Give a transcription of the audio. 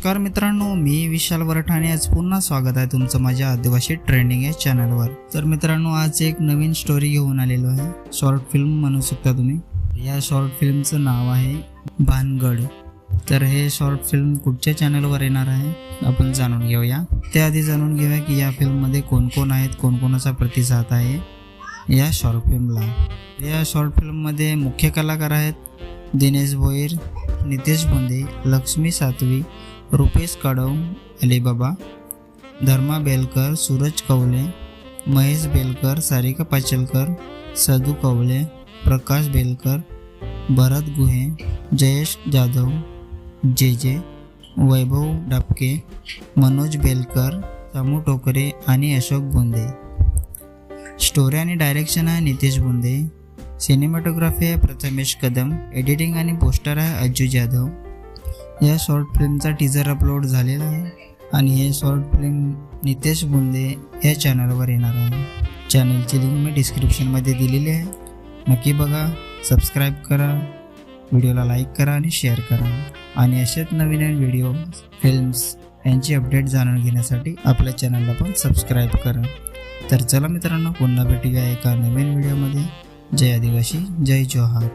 नमस्कार मित्रांनो, मी विशाल वरठाणे. आज पुन्हा स्वागत आहे तुमचं माझ्या आदिवासी ट्रेंडिंग या चॅनलवर. तर मित्रांनो, आज एक नवीन स्टोरी घेऊन आलेलो आहे. शॉर्ट फिल्म म्हणू शकता तुम्ही. या शॉर्ट फिल्मचं नाव आहे भानगड. तर हे शॉर्ट फिल्म कुठच्या चॅनलवर येणार आहे आपण जाणून घेऊया. त्याआधी जाणून घेऊया की या फिल्ममध्ये कोण कोण आहेत, कोणकोणाचा प्रतिसाद आहे या शॉर्ट फिल्मला. या शॉर्ट फिल्ममध्ये मुख्य कलाकार आहेत दिनेश भोईर, नितेश बोंदे, लक्ष्मी सातवी, रुपेश कड़व, अलीबाबा, धर्मा बेलकर, सूरज कवले, महेश बेलकर, सारिका पाचलकर, सदू कवले, प्रकाश बेलकर, भरत गुहे, जयेश जाधव, जे वैभव डापके, मनोज बेलकर, सामू टोकरे आणि अशोक बोंदे. स्टोरी आणि डायरेक्शन आहे नितेश बोंदे. सिनेमॅटोग्राफी आहे प्रथमेश कदम. एडिटिंग आणि पोस्टर आहे अज्जू जाधव. या शॉर्ट फिल्मचा टीजर अपलोड झालेला आहे आणि हे शॉर्ट फिल्म नितेश बोंदे या चॅनलवर येणार आहे. चॅनलची लिंक मी डिस्क्रिप्शनमध्ये दिलेली आहे. नक्की बघा, सबस्क्राईब करा, व्हिडिओला लाईक करा आणि शेअर करा. आणि असेच नवीन नवीन व्हिडिओ, फिल्म्स यांची अपडेट जाणून घेण्यासाठी आपल्या चॅनलला पण सबस्क्राईब करा. तर चला मित्रांनो, पुन्हा भेटूया एका नवीन व्हिडिओमध्ये. जय आदिवासी, जय जोहार.